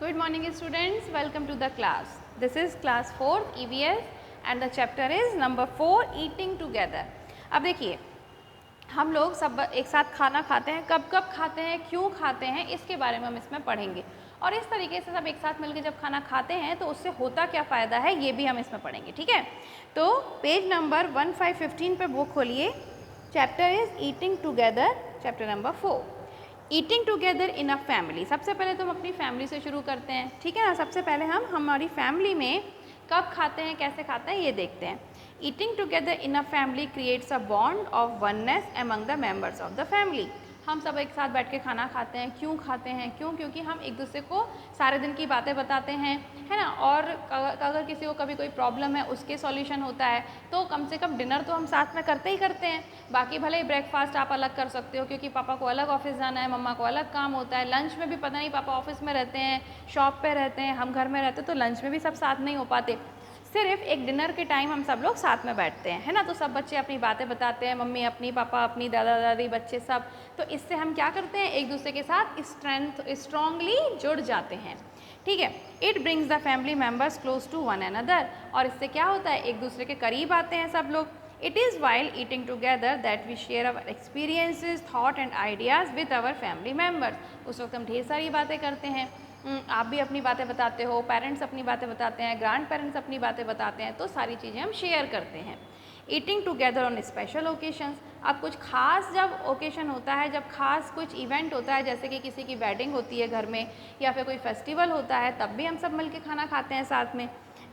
Good morning students, welcome to the class. This is class 4 EVS and the chapter is number 4 eating together. अब देखिए हम लोग सब एक साथ खाना खाते हैं, कब कब खाते हैं, क्यों खाते हैं, इसके बारे में हम इसमें पढ़ेंगे और इस तरीके से सब एक साथ मिलकर जब खाना खाते हैं तो उससे होता क्या फ़ायदा है ये भी हम इसमें पढ़ेंगे। ठीक है, तो पेज नंबर 1515 पे बुक खोलिए। Chapter is eating together, chapter number 4 eating together in a family. सबसे पहले तो हम अपनी फैमिली से शुरू करते हैं। ठीक है ना, सबसे पहले हम हमारी फैमिली में कब खाते हैं, कैसे खाते हैं ये देखते हैं। Eating together in a family creates a bond of oneness among the members of the family. हम सब एक साथ बैठ के खाना खाते हैं। क्यों खाते हैं, क्योंकि हम एक दूसरे को सारे दिन की बातें बताते हैं, है ना। और अगर किसी को कभी कोई प्रॉब्लम है उसके सॉल्यूशन होता है तो कम से कम डिनर तो हम साथ में करते ही करते हैं। बाकी भले ही ब्रेकफास्ट आप अलग कर सकते हो क्योंकि पापा को अलग ऑफिस जाना है, मम्मा को अलग काम होता है। लंच में भी पता नहीं, पापा ऑफिस में रहते हैं, शॉप पे रहते हैं, हम घर में रहते हैं, तो लंच में भी सब साथ नहीं हो पाते। सिर्फ एक डिनर के टाइम हम सब लोग साथ में बैठते हैं, है ना। तो सब बच्चे अपनी बातें बताते हैं, मम्मी अपनी, पापा अपनी, दादा दादी, बच्चे सब। तो इससे हम क्या करते हैं, एक दूसरे के साथ स्ट्रांगली जुड़ जाते हैं। ठीक है, it brings the family members close to one another. और इससे क्या होता है, एक दूसरे के करीब आते हैं सब लोग। It is while eating together that we share our experiences, thought and ideas with our family members. उस वक्त हम ढेर सारी बातें करते हैं। आप भी अपनी बातें बताते हो, पेरेंट्स अपनी बातें बताते हैं, ग्रैंड पेरेंट्स अपनी बातें बताते हैं, तो सारी चीज़ें हम शेयर करते हैं। Eating together on special occasions. अब कुछ खास जब ओकेशन होता है, जब खास कुछ इवेंट होता है, जैसे कि किसी की वेडिंग होती है घर में या फिर कोई फेस्टिवल होता है, तब भी हम सब मिलकर खाना खाते हैं साथ में।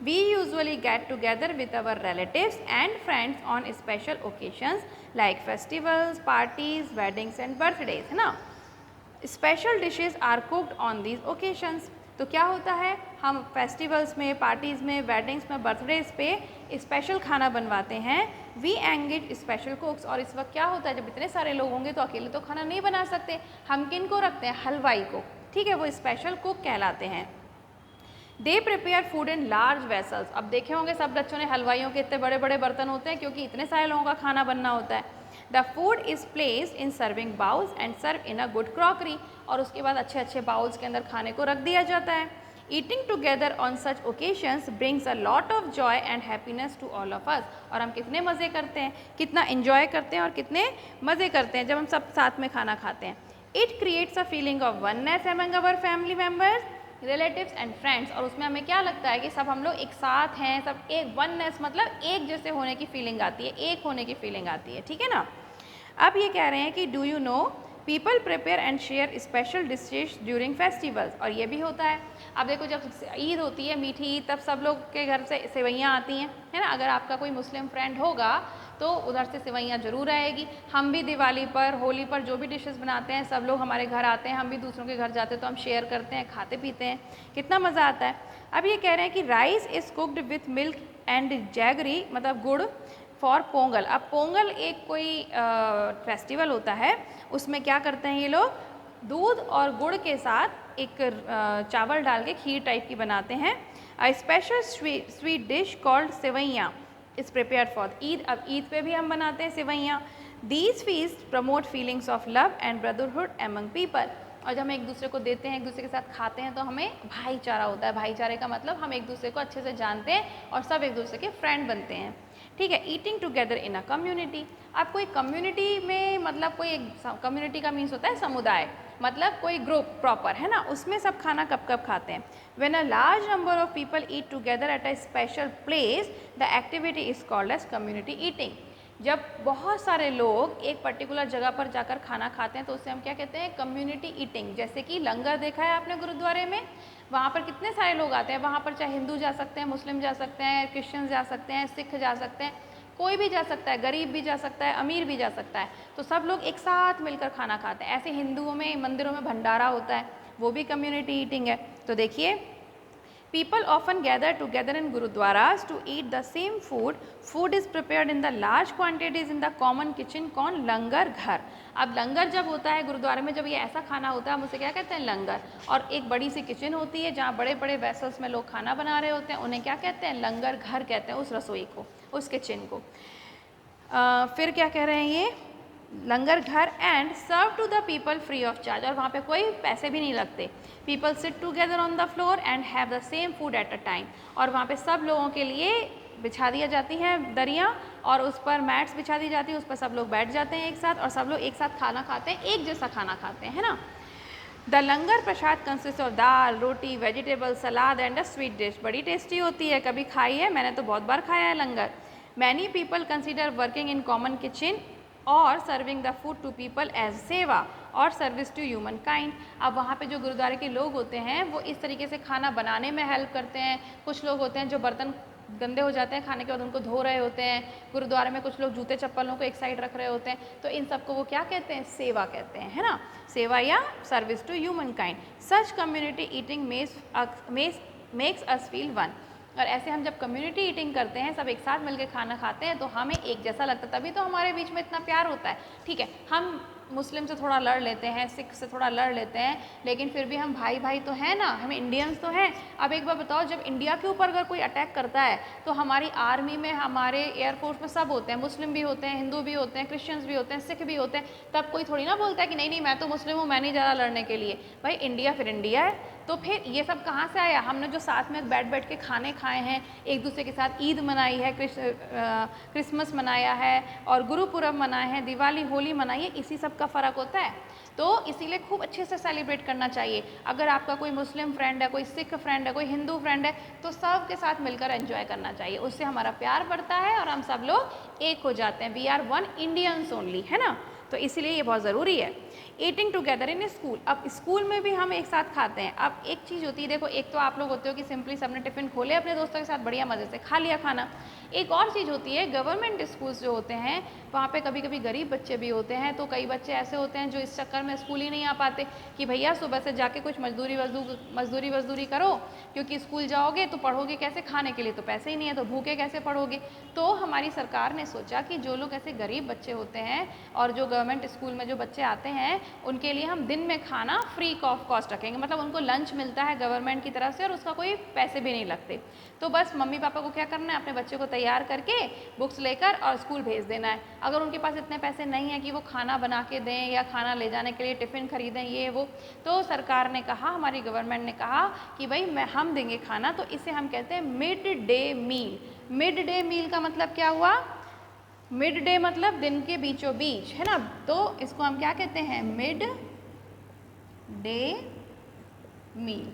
We usually get together with our relatives and friends on special occasions like festivals, parties, weddings and birthdays, है ना। Special dishes are cooked on these occasions. तो क्या होता है, हम फेस्टिवल्स में, पार्टीज़ में, वेडिंग्स में, बर्थडेज पे स्पेशल खाना बनवाते हैं। We engage special cooks. और इस वक्त क्या होता है, जब इतने सारे लोग होंगे तो अकेले तो खाना नहीं बना सकते, हम किन को रखते हैं, हलवाई को। ठीक है, वो स्पेशल कुक कहलाते हैं। They prepare food in large vessels. अब देखे होंगे सब बच्चों ने, हलवाइयों के इतने बड़े बड़े बर्तन होते हैं क्योंकि इतने सारे लोगों का खाना बनना होता है। The food is placed in serving bowls and serve in a good crockery. और उसके बाद अच्छे अच्छे बाउल्स के अंदर खाने को रख दिया जाता है। Eating together on such occasions brings a lot of joy and happiness to all of us. और हम कितने मज़े करते हैं, कितना इन्जॉय करते हैं और कितने मज़े करते हैं जब हम सब साथ में खाना खाते हैं। It creates a feeling of oneness among our family members, relatives and friends. और उसमें हमें क्या लगता है कि सब हम लोग एक साथ हैं, सब एक वननेस मतलब एक जैसे होने की फीलिंग आती है, एक होने की फीलिंग आती है। ठीक है ना। अब ये कह रहे हैं कि do you know people prepare and share special dishes during festivals. और ये भी होता है, अब देखो जब ईद होती है, मीठी ईद, तब सब लोग के घर से सेवैयाँ आती हैं, है ना। अगर आपका कोई मुस्लिम फ्रेंड होगा तो उधर से सेवैयाँ ज़रूर आएगी। हम भी दिवाली पर, होली पर जो भी डिशेस बनाते हैं, सब लोग हमारे घर आते हैं, हम भी दूसरों के घर जाते हैं तो हम शेयर करते हैं, खाते पीते हैं, कितना मज़ा आता है। अब ये कह रहे हैं कि rice is cooked with milk and jaggery, मतलब गुड़, फॉर पोंगल। अब पोंगल एक कोई फेस्टिवल होता है, उसमें क्या करते हैं ये लोग, दूध और गुड़ के साथ एक चावल डाल के खीर टाइप की बनाते हैं। A special sweet dish called sevaiyan is prepared for Eid. अब ईद पे भी हम बनाते हैं सेवैयाँ। These feast promote feelings of love and brotherhood among people. और जब हम एक दूसरे को देते हैं, एक दूसरे के साथ खाते हैं, तो हमें भाईचारा होता है। भाईचारे का मतलब हम एक दूसरे को अच्छे से जानते हैं और सब एक दूसरे के फ्रेंड बनते हैं। ठीक है, eating together in a community. अब कोई कम्युनिटी में, मतलब कोई कम्युनिटी का मीन्स होता है समुदाय, मतलब कोई ग्रुप प्रॉपर, है ना। उसमें सब खाना कब कब खाते हैं। When a large number of people eat together at a special place, the activity is called as community eating. जब बहुत सारे लोग एक पर्टिकुलर जगह पर जाकर खाना खाते हैं तो उसे हम क्या कहते हैं, कम्युनिटी ईटिंग। जैसे कि लंगर देखा है आपने गुरुद्वारे में, वहाँ पर कितने सारे लोग आते हैं, वहाँ पर चाहे हिंदू जा सकते हैं, मुस्लिम जा सकते हैं, क्रिश्चियन जा सकते हैं, सिख जा सकते हैं, कोई भी जा सकता है, गरीब भी जा सकता है, अमीर भी जा सकता है। तो सब लोग एक साथ मिलकर खाना खाते हैं। ऐसे हिंदुओं में मंदिरों में भंडारा होता है, वो भी कम्युनिटी ईटिंग है। तो देखिए, people often gather together in gurudwaras to eat the same food. Food is prepared in the large quantities in the common kitchen called लंगर घर। अब लंगर जब होता है गुरुद्वारे में, जब ये ऐसा खाना होता है, हम उसे क्या कहते हैं, लंगर। और एक बड़ी सी किचन होती है जहाँ बड़े बड़े वेसल्स में लोग खाना बना रहे होते हैं, उन्हें क्या कहते हैं, लंगर घर कहते हैं, उस रसोई को, उस किचन को। फिर क्या कह रहे हैं ये, लंगर घर and serve to the people free of charge, और वहाँ पे कोई पैसे भी नहीं लगते। People sit together on the floor and have the same food at a time, और वहाँ पे सब लोगों के लिए बिछा दिया जाती हैं दरियाँ, और उस पर मैट्स बिछा दी जाती है, उस पर सब लोग बैठ जाते हैं एक साथ, और सब लोग एक साथ खाना खाते हैं, एक जैसा खाना खाते हैं, है ना। The langar Prasad consist of dal, roti, vegetable, salad and a sweet dish. बड़ी टेस्टी होती है, कभी खाई है? मैंने तो बहुत बार खाया है langar. Many people consider working in common kitchen और serving the food to people as seva और सर्विस टू ह्यूमन काइंड। अब वहाँ पे जो गुरुद्वारे के लोग होते हैं वो इस तरीके से खाना बनाने में हेल्प करते हैं। कुछ लोग होते हैं जो बर्तन गंदे हो जाते हैं खाने के बाद उनको धो रहे होते हैं, गुरुद्वारे में कुछ लोग जूते चप्पलों को एक साइड रख रहे होते हैं, तो इन सबको वो क्या कहते हैं? सेवा कहते हैं, है ना, सेवा या service to humankind. Such community eating makes us feel one. और ऐसे हम जब कम्युनिटी ईटिंग करते हैं, सब एक साथ मिलकर खाना खाते हैं, तो हमें एक जैसा लगता है, तभी तो हमारे बीच में इतना प्यार होता है। ठीक है, हम मुस्लिम से थोड़ा लड़ लेते हैं, सिख से थोड़ा लड़ लेते हैं, लेकिन फिर भी हम भाई भाई तो हैं ना, हम इंडियंस तो हैं। अब एक बार बताओ, जब इंडिया के ऊपर अगर कोई अटैक करता है तो हमारी आर्मी में, हमारे एयरफोर्स में सब होते हैं, मुस्लिम भी होते हैं, हिंदू भी होते हैं, क्रिश्चियंस भी होते हैं, सिख भी होते हैं, तब कोई थोड़ी ना बोलता है कि नहीं नहीं मैं तो मुस्लिम हूँ, मैं नहीं जा रहा लड़ने के लिए। भाई इंडिया फिर इंडिया है। तो फिर ये सब कहाँ से आया? हमने जो साथ में बैठ बैठ के खाने खाए हैं, एक दूसरे के साथ ईद मनाई है, क्रिसमस मनाया है, और गुरुपुरब मनाए हैं, दिवाली होली मनाई है, इसी सब का फ़र्क होता है। तो इसीलिए खूब अच्छे से सेलिब्रेट करना चाहिए। अगर आपका कोई मुस्लिम फ्रेंड है, कोई सिख फ्रेंड है, कोई हिंदू फ्रेंड है, तो सब के साथ मिलकर एंजॉय करना चाहिए, उससे हमारा प्यार बढ़ता है और हम सब लोग एक हो जाते हैं। We are one Indians only, है ना, तो इसीलिए ये बहुत ज़रूरी है। ईटिंग टुगेदर इन स्कूल, अब स्कूल में भी हम एक साथ खाते हैं। अब एक चीज़ होती है, देखो, एक तो आप लोग होते हो कि सिंपली सबने टिफ़िन खोले अपने दोस्तों के साथ, बढ़िया मज़े से खा लिया खाना। एक और चीज़ होती है, गवर्नमेंट स्कूल्स जो होते हैं वहाँ पे कभी कभी गरीब बच्चे भी होते हैं, तो कई बच्चे ऐसे होते हैं जो इस चक्कर में स्कूल ही नहीं आ पाते कि भैया सुबह से जाके कुछ मजदूरी करो, क्योंकि स्कूल जाओगे तो पढ़ोगे कैसे, खाने के लिए तो पैसे ही नहीं है, तो भूखे कैसे पढ़ोगे। तो हमारी सरकार ने सोचा कि जो लोग ऐसे गरीब बच्चे होते हैं और जो गवर्नमेंट स्कूल में जो बच्चे आते हैं, उनके लिए हम दिन में खाना फ्री ऑफ कॉस्ट रखेंगे, मतलब उनको लंच मिलता है गवर्नमेंट की तरफ से और उसका कोई पैसे भी नहीं लगते। तो बस मम्मी पापा को क्या करना है, अपने बच्चे को तैयार करके बुक्स लेकर और स्कूल भेज देना है। अगर उनके पास इतने पैसे नहीं हैं कि वो खाना बना के दें या खाना ले जाने के लिए टिफ़िन खरीदें ये वो, तो सरकार ने कहा, हमारी गवर्नमेंट ने कहा कि भाई हम देंगे खाना, तो इसे हम कहते हैं mid day meal. Mid day meal का मतलब क्या हुआ? मिड डे मतलब दिन के बीचों बीच, है ना, तो इसको हम क्या कहते हैं? Mid day meal.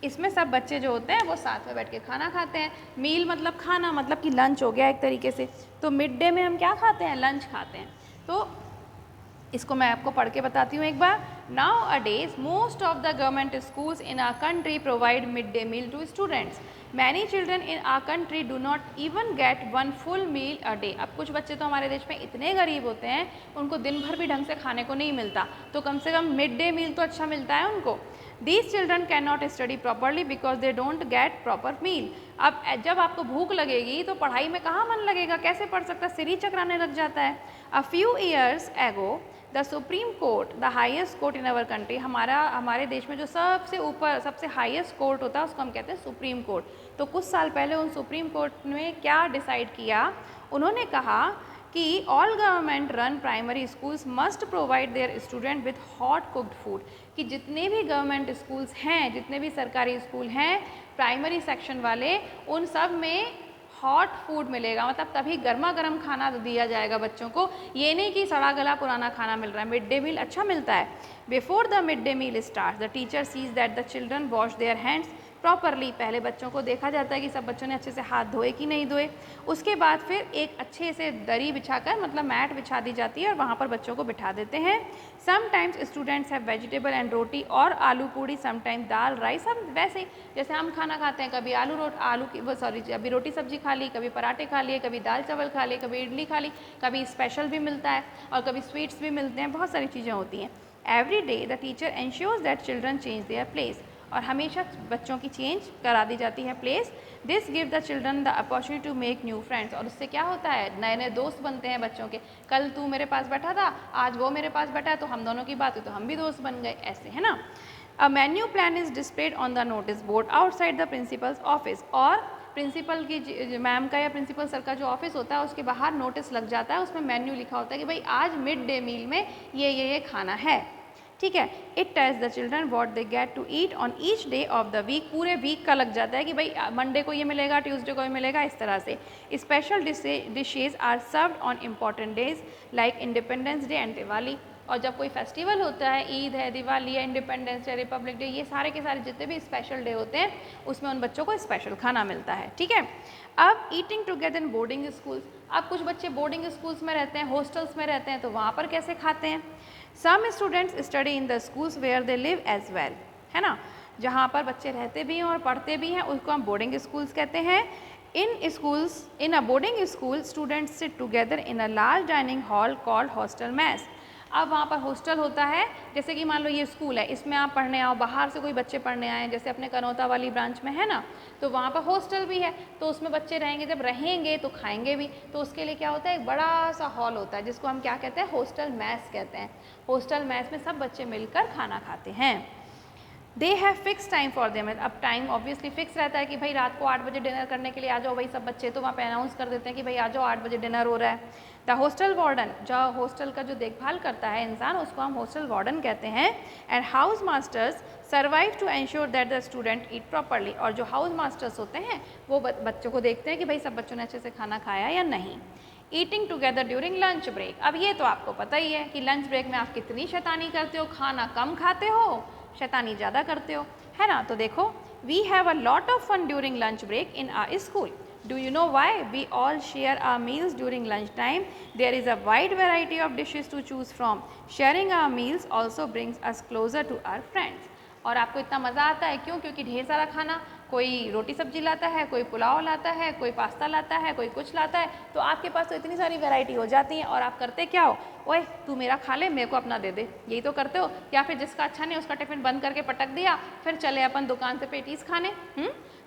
इसमें सब बच्चे जो होते हैं वो साथ में बैठ के खाना खाते हैं। मील मतलब खाना, मतलब कि लंच हो गया एक तरीके से। तो मिड डे में हम क्या खाते हैं? लंच खाते हैं। तो इसको मैं आपको पढ़ के बताती हूँ एक बार। Nowadays most of the government schools in our country provide mid day meal to students. Many children in our country do not even get one full meal a day. अब कुछ बच्चे तो हमारे देश में इतने गरीब होते हैं, उनको दिन भर भी ढंग से खाने को नहीं मिलता, तो कम से कम मिड डे मील तो अच्छा मिलता है उनको। These children cannot study properly because they don't get proper meal. अब जब आपको भूख लगेगी तो पढ़ाई में कहाँ मन लगेगा, कैसे पढ़ सकता, सिर ही चकराने लग जाता है। A few years ago, the Supreme Court, the highest court in our country, हमारे देश में जो सबसे ऊपर सबसे हाईएस्ट कोर्ट होता है उसको हम कहते हैं सुप्रीम कोर्ट। तो कुछ साल पहले उन सुप्रीम कोर्ट ने क्या डिसाइड किया, उन्होंने कहा कि all government run primary schools must provide there student with hot cooked food, कि जितने भी गवर्नमेंट स्कूल्स हैं, जितने भी सरकारी स्कूल हैं प्राइमरी सेक्शन वाले, उन सब में हॉट फूड मिलेगा, मतलब तभी गर्मा गर्म खाना दिया जाएगा बच्चों को, ये नहीं कि सड़ा गला पुराना खाना मिल रहा है। मिड डे मील अच्छा मिलता है। Before the mid day meal start the teacher sees that the children wash their hands properly. पहले बच्चों को देखा जाता है कि सब बच्चों ने अच्छे से हाथ धोए कि नहीं धोए। उसके बाद फिर एक अच्छे से दरी बिछाकर, मतलब मैट बिछा दी जाती है और वहाँ पर बच्चों को बिठा देते हैं। Sometimes students have vegetable and roti और आलू पूड़ी, समटाइम्स दाल राइस। हम वैसे जैसे हम खाना खाते हैं, कभी कभी रोटी सब्जी खा ली, कभी पराठे खा लिए, कभी दाल चावल खा लिए, कभी इडली खा ली, कभी स्पेशल भी मिलता है और कभी स्वीट्स भी मिलते हैं, बहुत सारी चीज़ें होती हैं। Every day the teacher ensures that children change their place, और हमेशा बच्चों की चेंज करा दी जाती है place. This give the children the opportunity to make new friends, और उससे क्या होता है, नए नए दोस्त बनते हैं बच्चों के। कल तू मेरे पास बैठा था, आज वो मेरे पास बैठा है, तो हम दोनों की बात हुई तो हम भी दोस्त बन गए, ऐसे, है ना। अ menu plan is displayed on the notice board outside the principles office, और प्रिंसिपल की मैम का या प्रिंसिपल सर का जो ऑफिस होता है उसके बाहर नोटिस लग जाता है, उसमें मेन्यू लिखा होता है कि भाई आज मिड डे मील में ये खाना है, ठीक है। It tells the children what they get to eat on each day of the week, पूरे वीक का लग जाता है कि भाई मंडे को ये मिलेगा, ट्यूसडे को ये मिलेगा, इस तरह से। Special dishes are served on important days like independence day and Diwali, और जब कोई फेस्टिवल होता है, ईद है, दिवाली है, इंडिपेंडेंस डे, रिपब्लिक डे, ये सारे के सारे जितने भी स्पेशल डे होते हैं उसमें उन बच्चों को स्पेशल खाना मिलता है, ठीक है। अब eating together in boarding schools, अब कुछ बच्चे बोर्डिंग स्कूल्स में रहते हैं, हॉस्टल्स में रहते हैं, तो वहाँ पर कैसे खाते हैं। Some students study in the schools where they live as well, है ना, जहाँ पर बच्चे रहते भी हैं और पढ़ते भी हैं उसको हम बोर्डिंग स्कूल्स कहते हैं। In a boarding school students sit together in a large dining hall called hostel mess. अब वहाँ पर हॉस्टल होता है, जैसे कि मान लो ये स्कूल है, इसमें आप पढ़ने आओ, बाहर से कोई बच्चे पढ़ने आए हैं, जैसे अपने कनौता वाली ब्रांच में है ना, तो वहाँ पर हॉस्टल भी है, तो उसमें बच्चे रहेंगे, जब रहेंगे तो खाएंगे भी, तो उसके लिए क्या होता है, एक बड़ा सा हॉल होता है जिसको हम क्या कहते हैं, हॉस्टल मैस कहते हैं। हॉस्टल मैस में सब बच्चे मिलकर खाना खाते हैं। They have fix time for them, अब टाइम ऑब्वियसली फिक्स रहता है कि भाई रात को 8 बजे डिनर करने के लिए आ जाओ भाई सब बच्चे, तो वहाँ पे अनाउंस कर देते हैं कि भाई आ जाओ 8 बजे डिनर हो रहा है। द हॉस्टल वार्डन, जो हॉस्टल का जो देखभाल करता है इंसान, उसको हम हॉस्टल वार्डन कहते हैं। And house masters survive to ensure that the student eat properly, और जो हाउस मास्टर्स होते हैं वो बच्चों को देखते हैं कि भाई सब बच्चों ने अच्छे से खाना खाया या नहीं। Eating together during lunch break, अब ये तो आपको पता ही है कि लंच ब्रेक में आप कितनी शैतानी करते हो, खाना कम खाते हो, शैतानी ज़्यादा करते हो, है ना। तो देखो, we have a lot of fun during lunch break in our school. Do you know why? We all share our meals during lunch time. There is a wide variety of dishes to choose from. Sharing our meals also brings us closer to our friends. और आपको इतना मज़ा आता है क्यों? क्योंकि ढेर सारा खाना, कोई रोटी सब्जी लाता है, कोई पुलाव लाता है, कोई पास्ता लाता है, कोई कुछ लाता है, तो आपके पास तो इतनी सारी वैरायटी हो जाती है। और आप करते क्या हो, ओए तू मेरा खा ले, मेरे को अपना दे दे, यही तो करते हो। या फिर जिसका अच्छा नहीं उसका टिफिन बंद करके पटक दिया, फिर चले अपन दुकान से पेटीज खाने।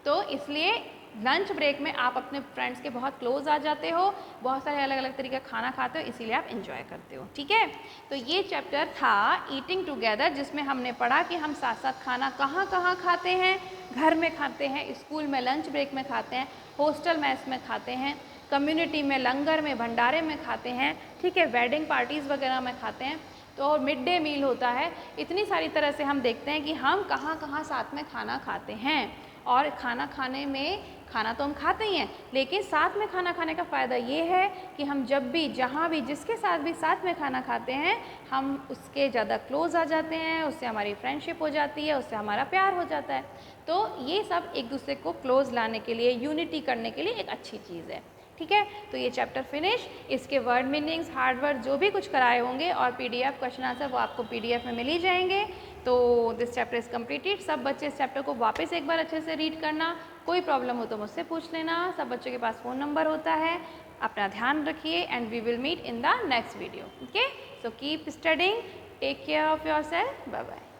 तो इसलिए लंच ब्रेक में आप अपने फ्रेंड्स के बहुत क्लोज आ जाते हो, बहुत सारे अलग अलग तरीके का खाना खाते हो, इसीलिए आप इंजॉय करते हो, ठीक है। तो ये चैप्टर था ईटिंग टुगेदर, जिसमें हमने पढ़ा कि हम साथ साथ खाना कहाँ कहाँ खाते हैं। घर में खाते हैं, स्कूल में लंच ब्रेक में खाते हैं, हॉस्टल मेस में खाते हैं, कम्युनिटी में लंगर में भंडारे में खाते हैं, ठीक है, वेडिंग पार्टीज़ वगैरह में खाते हैं, तो मिड डे मील होता है। इतनी सारी तरह से हम देखते हैं कि हम कहाँ कहाँ साथ में खाना खाते हैं। और खाना खाने में, खाना तो हम खाते ही हैं, लेकिन साथ में खाना खाने का फ़ायदा ये है कि हम जब भी, जहाँ भी, जिसके साथ भी साथ में खाना खाते हैं, हम उसके ज़्यादा क्लोज आ जाते हैं, उससे हमारी फ्रेंडशिप हो जाती है, उससे हमारा प्यार हो जाता है। तो ये सब एक दूसरे को क्लोज लाने के लिए, यूनिटी करने के लिए एक अच्छी चीज़ है, ठीक है। तो ये चैप्टर फिनिश। इसके वर्ड मीनिंग्स, हार्ड वर्ड जो भी कुछ कराए होंगे और PDF क्वेश्चन आंसर वो आपको PDF में मिल ही जाएंगे। तो दिस चैप्टर इज़ कम्प्लीटेड। सब बच्चे इस चैप्टर को वापस एक बार अच्छे से रीड करना, कोई प्रॉब्लम हो तो मुझसे पूछ लेना, सब बच्चों के पास फ़ोन नंबर होता है। अपना ध्यान रखिए and we will meet in the next video, okay. So keep studying, take care of yourself, bye bye.